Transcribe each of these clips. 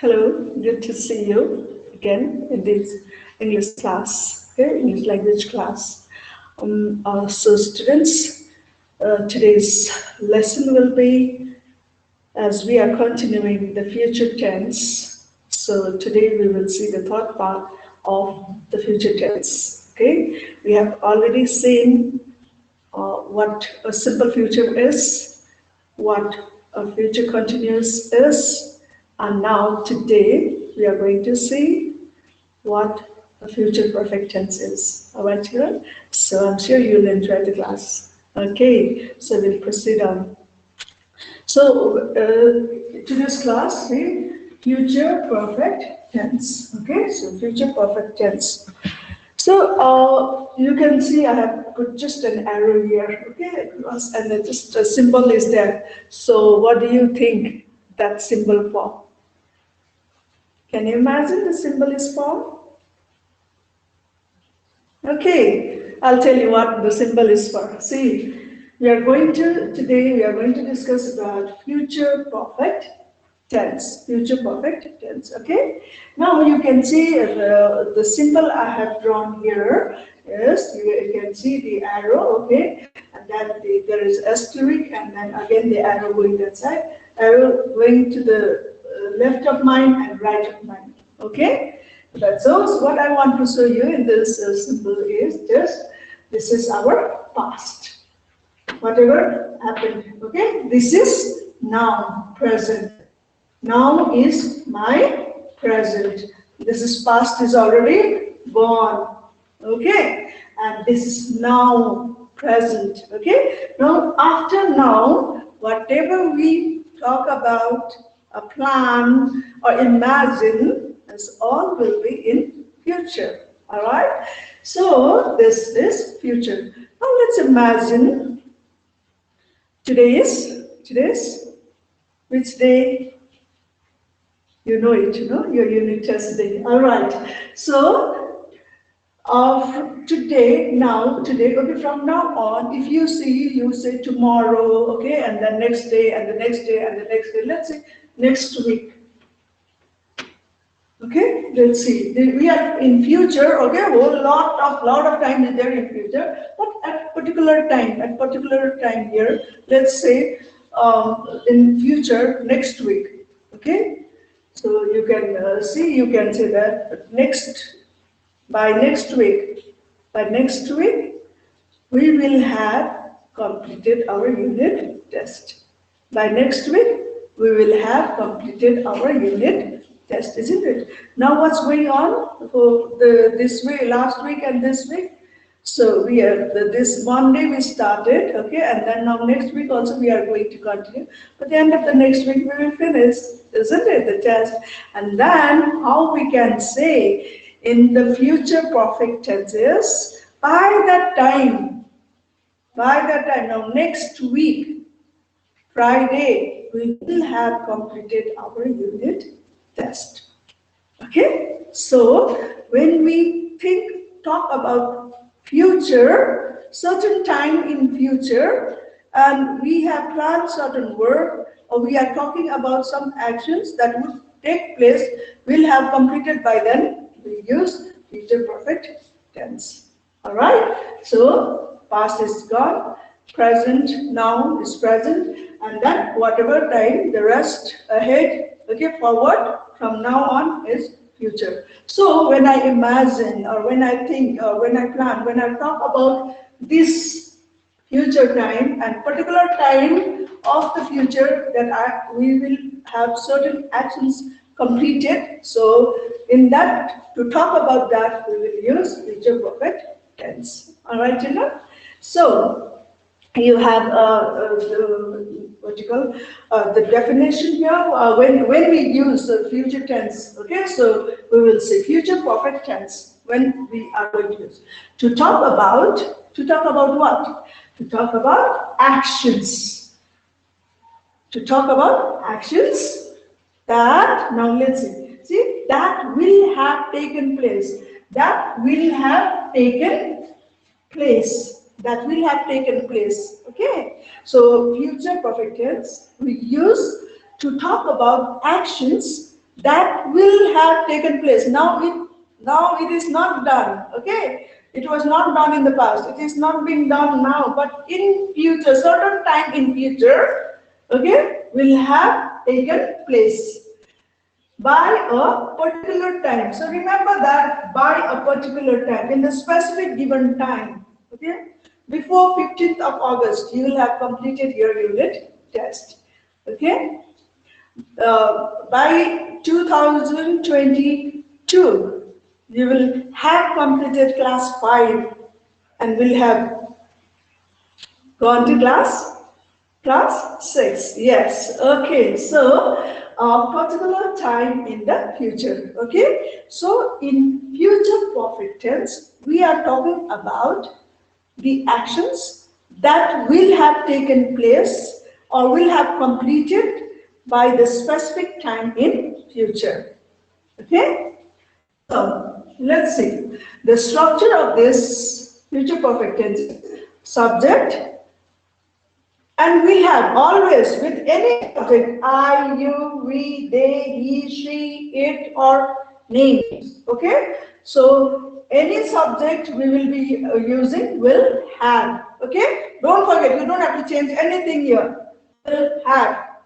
Hello, good to see you again in this English class, okay, English language class. So students, today's lesson will be as we are continuing the future tense. So today we will see the third part of the future tense. Okay, we have already seen what a simple future is, what a future continuous is, and now today we are going to see what a future perfect tense is. All right, children? So I'm sure you'll enjoy the class. Okay, so we'll proceed on. So today's class, future perfect tense. Okay, so future perfect tense. So you can see I have put just an arrow here, okay, across, and then just a symbol is there. So what do you think that symbol for? Can you imagine the symbol is for? Okay, I'll tell you what the symbol is for. See, today we are going to discuss about future perfect tense. Future perfect tense, okay? Now you can see the symbol I have drawn here is, you can see the arrow, okay? And then there is asterisk, and then again the arrow going that side, arrow going to the left of mine and right of mine, okay? So what I want to show you in this symbol is just, this is our past. Whatever happened, okay? This is now, present. Now is my present. This is past is already gone, okay? And this is now, present, okay? Now, after now, whatever we talk about, plan or imagine, this all will be in future, all right? So, this is future. Now, let's imagine today's which day? You know it, your unit test day. All right. So, okay, from now on, if you see, you say tomorrow, okay, and the next day, and the next day, and the next day. Let's say next week. Okay, let's see. We are in future, okay, a whole lot of time is there in future, but at particular time here, let's say in future, next week, okay? So you can see, you can say that by next week, we will have completed our unit test. By next week, we will have completed our unit test, isn't it? Now what's going on for this week, last week and this week? So we are, this Monday we started, okay, and then now next week also we are going to continue. But the end of the next week we will finish, isn't it, the test? And then how we can say in the future perfect tenses, by that time, now next week, Friday, we will have completed our unit test. Okay? So, when we talk about future, certain time in future, and we have planned certain work, or we are talking about some actions that would take place, will have completed by then, we use future perfect tense. Alright? So, past is gone, present now is present, and then whatever time, the rest ahead, okay, forward, from now on is future. So when I imagine, or when I think, or when I plan, when I talk about this future time and particular time of the future that we will have certain actions completed. So in that, to talk about that, we will use future perfect tense. All right, children? So you have the definition here. When we use the future tense, okay, so we will say future perfect tense when we are going to use. To talk about what? To talk about actions. To talk about actions that, now let's see, that will have taken place. That will have taken place. That will have taken place. Okay. So future perfect tense we use to talk about actions that will have taken place. Now it is not done. Okay, it was not done in the past. It is not being done now, but in future, certain time in future, okay, will have taken place by a particular time. So remember that by a particular time, in the specific given time, okay, before 15th of August, you will have completed your unit test. Okay, by 2022, you will have completed class 5 and will have gone to class 6. Yes. Okay. So a particular time in the future. Okay. So in future perfect tense, we are talking about the actions that will have taken place or will have completed by the specific time in future. Okay. So let's see the structure of this future perfect tense: subject. And we have always with any subject, I, you, we, they, he, she, it, or names. Okay? So any subject we will be using will have. Okay? Don't forget, you don't have to change anything here. Will have.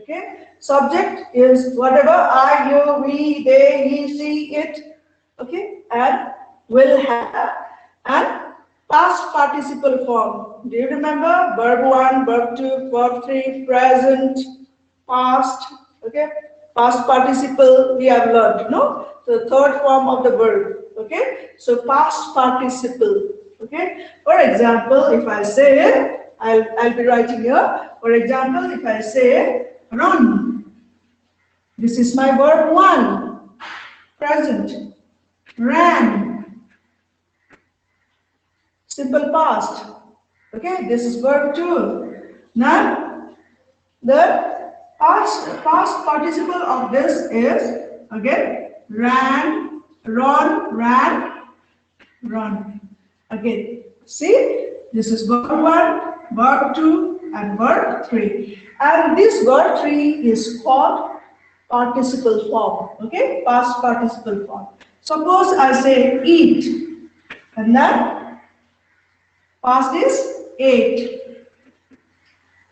Okay? Subject is whatever, I, you, we, they, he, she, it. Okay? And will have. And past participle form. Do you remember? Verb 1, verb 2, verb 3, present, past. Okay? Past participle we have learned, no? The third form of the verb. Okay? So past participle. Okay? For example, if I say, I'll be writing here. For example, if I say run. This is my verb 1. Present. Ran. Simple past. Okay, this is verb 2. Now, the past participle of this is, again, ran, run, ran, run. Again, see, this is verb 1, verb 2, and verb 3. And this verb 3 is called participle form. Okay, past participle form. Suppose I say eat, and then past is ate,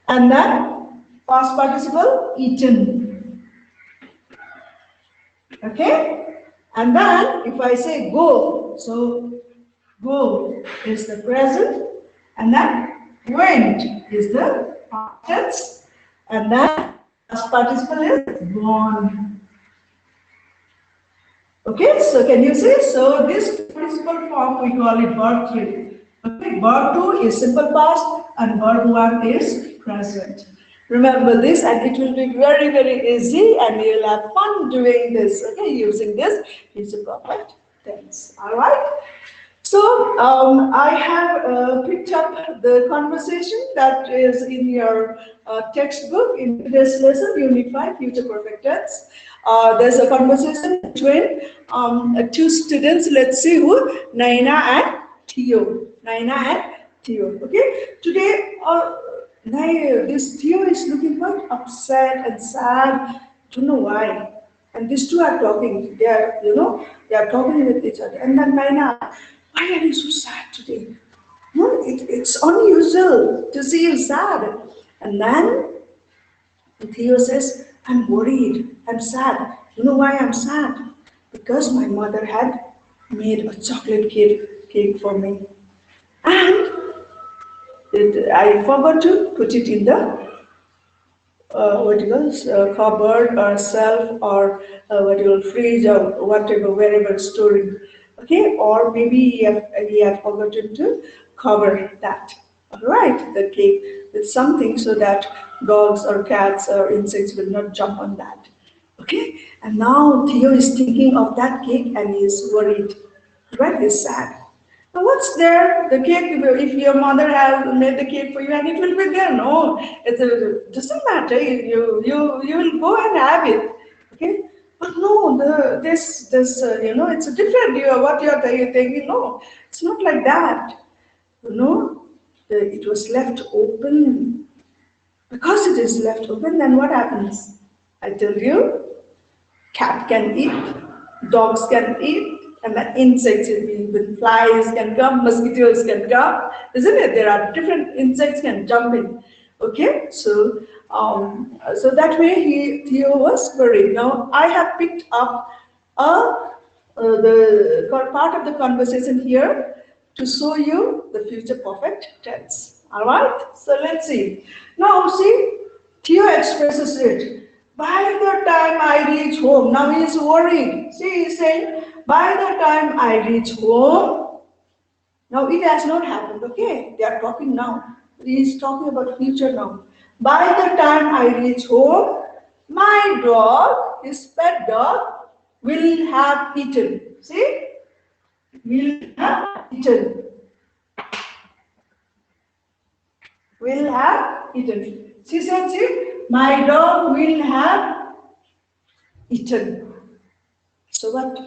and then past participle eaten. Okay, and then if I say go, so go is the present, and then went is the past tense, and then past participle is gone. Okay, so can you see? So this participle form we call it verb 3. Okay, verb 2 is simple past and verb 1 is present. Remember this, and it will be very, very easy, and you'll have fun doing this, okay, using this future perfect tense. All right. So I have picked up the conversation that is in your textbook in today's lesson, Unit 5, Future Perfect Tense. There's a conversation between two students. Let's see who, Naina and Theo. Naina and Theo. Okay. Today, this Theo is looking quite upset and sad. Don't know why. And these two are talking. They are, they are talking with each other. And then Naina, why are you so sad today? No, it's unusual to see you sad. And then Theo says, I'm worried, I'm sad. You know why I'm sad? Because my mother had made a chocolate cake for me. And I forgot to put it in the cupboard or shelf or fridge or whatever, wherever storing. Okay, or maybe he have forgotten to cover that. All right, the cake with something so that dogs or cats or insects will not jump on that. Okay, and now Theo is thinking of that cake and he is worried. Right, he's sad. Now what's there? The cake, if your mother has made the cake for you and it will be there. No, it doesn't matter. You will go and have it. Okay. But no, it's a different. What you're thinking. No, it's not like that. It was left open. Because it is left open, then what happens? I tell you, cat can eat, dogs can eat, and then insects, even flies can come, mosquitoes can come, isn't it? There are different insects can jump in. Okay, so so that way Theo was worried. Now I have picked up the part of the conversation here to show you the future perfect tense. All right, so let's see. Now see, Theo expresses it. By the time I reach home, now he is worried. See, he is saying, by the time I reach home, now it has not happened, okay? They are talking now. He is talking about future now. By the time I reach home, my dog, his pet dog, will have eaten. See? Will have eaten. Will have eaten. She said, see, my dog will have eaten. So what?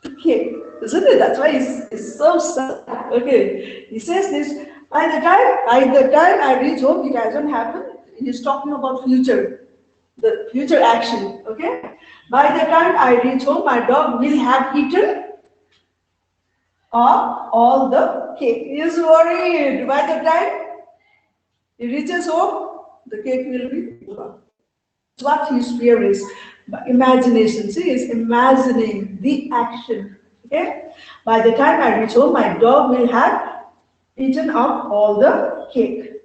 Okay, isn't it? That's why it's so sad. Okay, he says this. By the time I reach home, it hasn't happened. He's talking about future, the future action. Okay. By the time I reach home, my dog will have eaten up all the cake. He is worried. By the time he reaches home, the cake will be over. That's what his fear is. Imagination. See, he's imagining the action. Okay. By the time I reach home, my dog will have eaten up all the cake.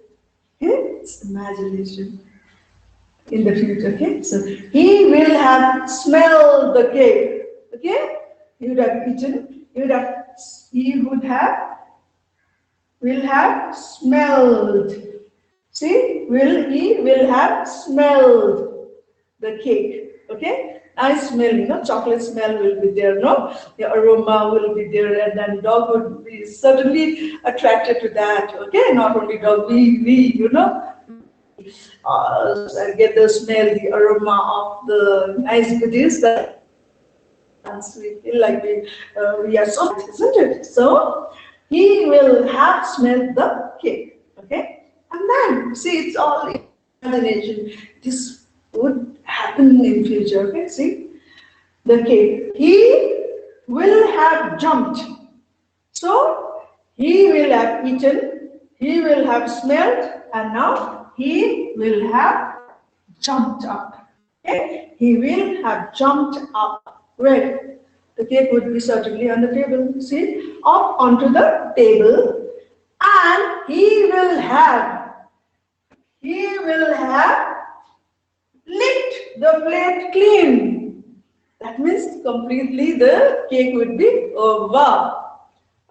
Okay, it's imagination in the future. Okay, so he will have smelled the cake. Okay, he would have eaten. He will have smelled. See, he will have smelled the cake. Okay, nice smell, you know, chocolate smell will be there, no? The aroma will be there, and then dog would be certainly attracted to that. Okay, not only dog, we you know, get the smell, the aroma of the nice goodies that we feel like we are so, isn't it? So he will have smelled the cake. Okay, and then see, it's all imagination. This would happen in future. Okay, see the cake. He will have jumped. So he will have eaten. He will have smelled, and now he will have jumped up. Okay, he will have jumped up. Where the cake would be certainly on the table. See, up onto the table, and he will have licked the plate clean. That means completely the cake would be over.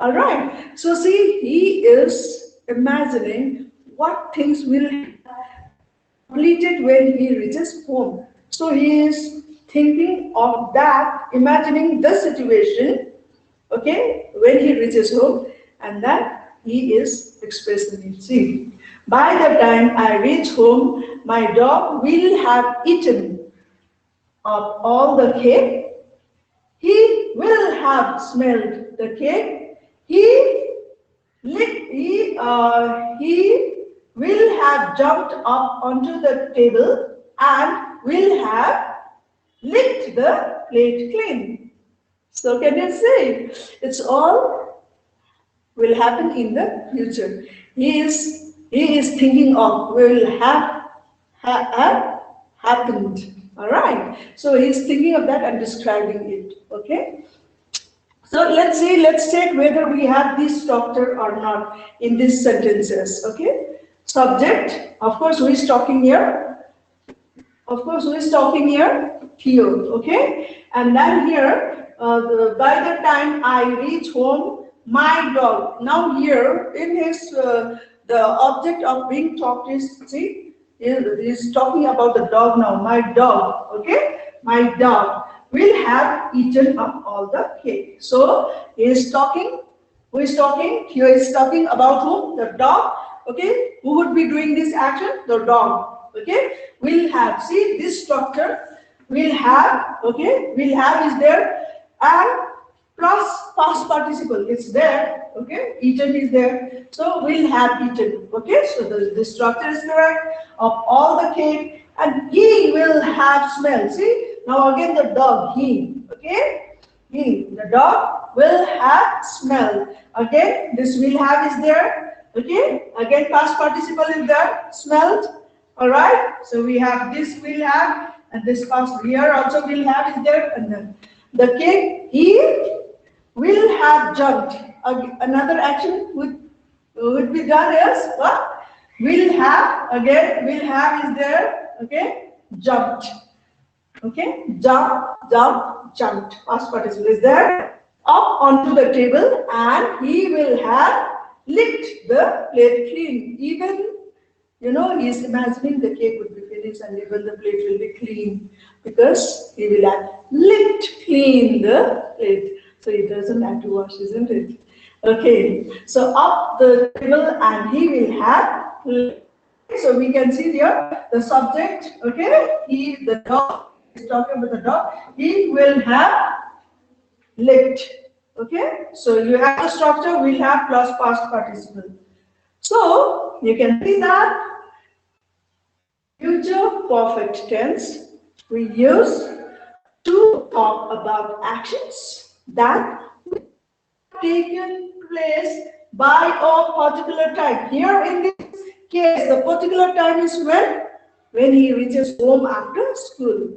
Alright, so see, he is imagining what things will be completed when he reaches home. So he is thinking of that, imagining the situation, okay, when he reaches home, and then he is expressing it. See, by the time I reach home, my dog will have eaten up all the cake. He will have smelled the cake. He will have jumped up onto the table and will have licked the plate clean. So can you see? It's all will happen in the future. He is thinking of will have happened. All right. So he's thinking of that and describing it. Okay. So let's see. Let's check whether we have this structure or not in these sentences. Okay. Subject. Of course, who is talking here? Of course, who is talking here? Theo. Okay. And then here, by the time I reach home, my dog. Now here in his the object of being talked is, see, he's talking about the dog now. My dog, okay, my dog will have eaten up all the cake. So he is talking. Who is talking? Here is talking about whom? The dog. Okay, who would be doing this action? The dog. Okay, will have. See this structure. Will have. Okay, will have is there, and plus past participle, it's there. Okay, eaten is there, so will have eaten. Okay, so the structure is correct of all the cake, and he will have smelled. See, Now again the dog, he, okay? He, the dog will have smell. Again, this will have is there, okay? Again, past participle is there, smelled, all right? So we have this will have, and this past here also will have is there, and then the cake, he will have jumped. Another action would be done is what? Will have, again, will have is there, okay? Jumped. Okay, jumped. Past participle is there. Up onto the table, and he will have licked the plate clean. Even, he is imagining the cake would be finished and even the plate will be clean because he will have licked clean the plate. So he doesn't have to wash, isn't it? Okay, so up the table, and he will have. So we can see here the subject. Okay, he, the dog. Is talking about the dog, he will have licked. Okay, so you have the structure, will have plus past participle. So you can see that future perfect tense we use to talk about actions that taken place by a particular time. Here in this case, the particular time is when he reaches home after school.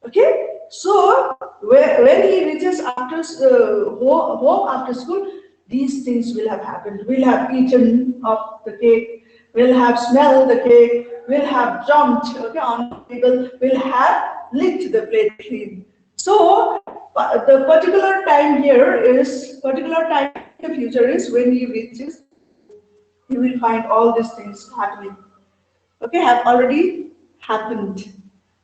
Okay, so when he reaches after home after school, these things will have happened. We'll have eaten up the cake, we'll have smelled the cake, we'll have jumped on the table, we'll have licked the plate clean. So the particular time here is particular time in the future is when he reaches. You will find all these things happening. Okay, have already happened.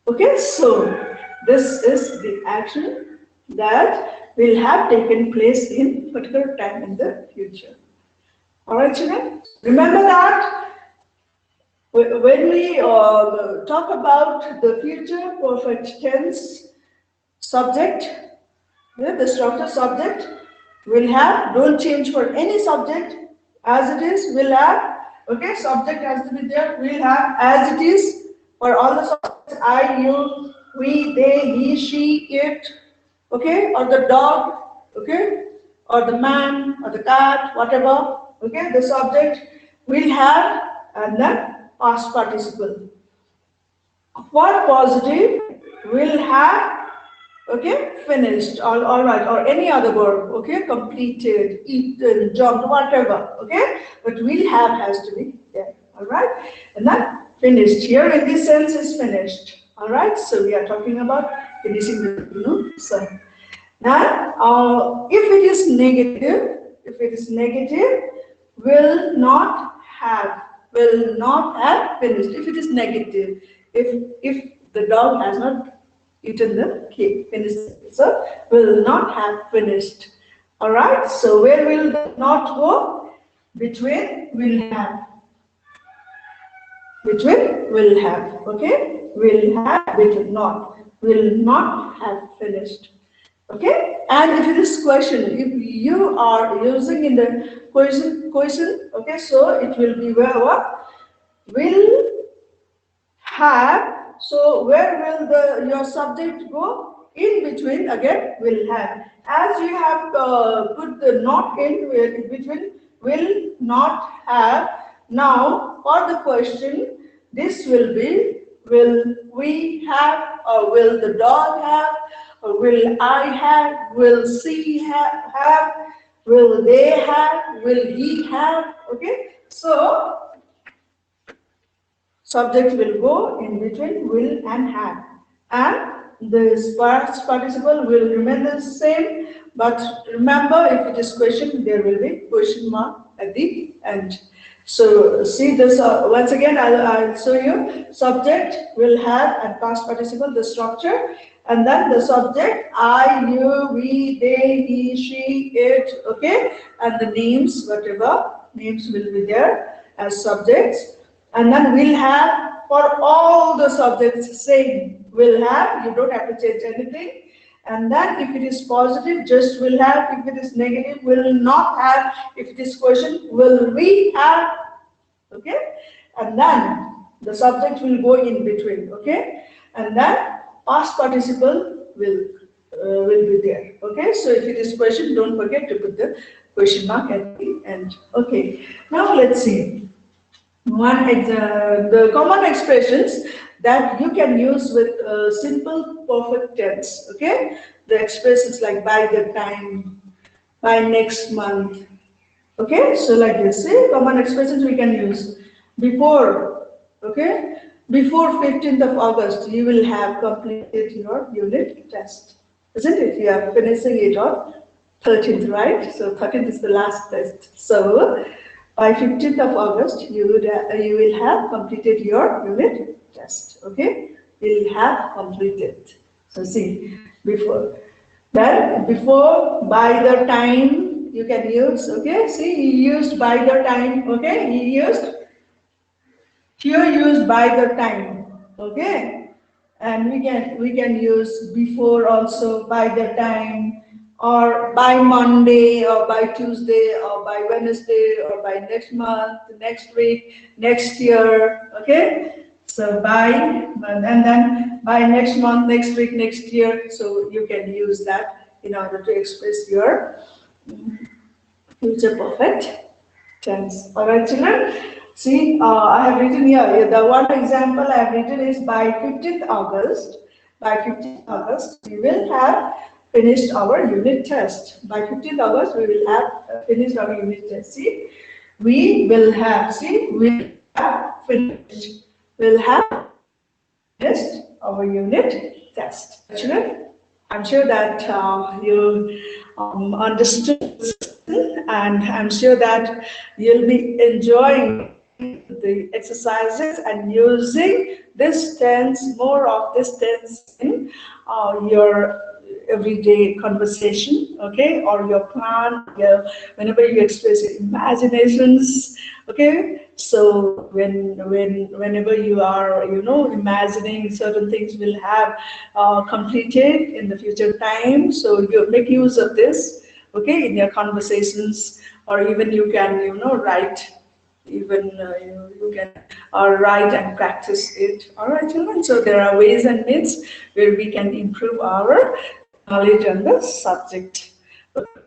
Okay, so this is the action that will have taken place in particular time in the future. All right, children. Remember that when we talk about the future perfect tense subject, the structure subject will have, don't change for any subject as it is, will have, okay, subject has to be there, will have as it is for all the subjects, I, you, we, they, he, she, it, okay, or the dog, okay, or the man, or the cat, whatever, okay, the subject will have, and then past participle. For positive, will have, okay, finished, all right, or any other verb, okay, completed, eaten, jumped, whatever, okay, but will have has to be there, all right, and then finished. Here in this sense is finished, all right, so we are talking about finishing the so now if it is negative, will not have finished. If it is negative, if the dog has not eaten the cake, finished, so will not have finished. All right, so where will the not go? Between will have. Between will have, okay? Will have, between not. Will not have finished. Okay? And if it is question, if you are using in the question, okay, so it will be where what? Will have, so where will your subject go? In between, again, will have. As you have put the not in between, will not have. Now, for the question, this will be, will we have, or will the dog have, or will I have, will she have, will they have, will he have, okay? So, subject will go in between will and have, and the past participle will remain the same, but remember, if it is question, there will be question mark at the end. So see this once again, I'll show you. Subject will have and past participle, the structure, and then the subject, I, you, we, they, he, she, it, okay, and the names, whatever names will be there as subjects. And then we'll have for all the subjects same, will have, you don't have to change anything. And then if it is positive, just will have, if it is negative, will not have, if it is question, will we have, okay? And then the subject will go in between, okay? And then past participle will be there. Okay, so if it is question, don't forget to put the question mark at the end. Okay, now let's see. The common expressions that you can use with simple perfect tense. Okay, the expressions like by the time, by next month. Okay, so like this, see, common expressions we can use before. Okay, before 15th of August, you will have completed your unit test, isn't it? You are finishing it on 13th, right? So 13th is the last test. So by 15th of August, you will have completed your unit test. Okay, you will have completed. So see, before. Then before, by the time you can use, okay, see, he used by the time, okay, he used, here used by the time, okay, and we can use before also, by the time, or by Monday, or by Tuesday, or by Wednesday, or by next month, next week, next year, okay. So by, and then by next month, next week, next year. So you can use that in order to express your future perfect tense. All right, children. See, I have written here. The one example I have written is by 15th August. By 15th August, we will have finished our unit test. By 15th August, we will have finished our unit test. See, we will have. See, we have finished. We'll have finished our unit test. Children, I'm sure that you understood this, and I'm sure that you'll be enjoying the exercises and using this tense, more of this tense in your everyday conversation, okay, or your plan, whenever you express your imaginations, okay. So whenever you are, imagining certain things will have completed in the future time, so you make use of this, okay, in your conversations, or even you can, write. Even you can write and practice it. All right, children. So there are ways and means where we can improve our knowledge on the subject. What we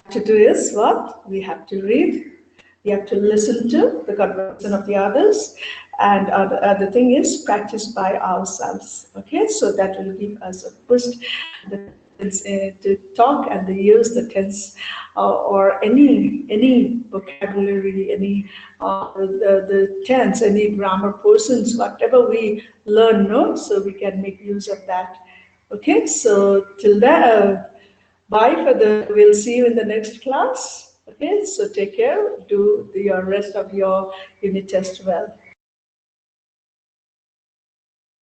have to do is what? We have to read. We have to listen to the conversation of the others, and other thing is practice by ourselves. Okay, so that will give us a boost. To talk and to use the tense or any vocabulary, any the tense, any grammar portions, whatever we learn, no, so we can make use of that. Okay, so till then, bye for the. We'll see you in the next class. Okay, so take care. Do your rest of your unit test well.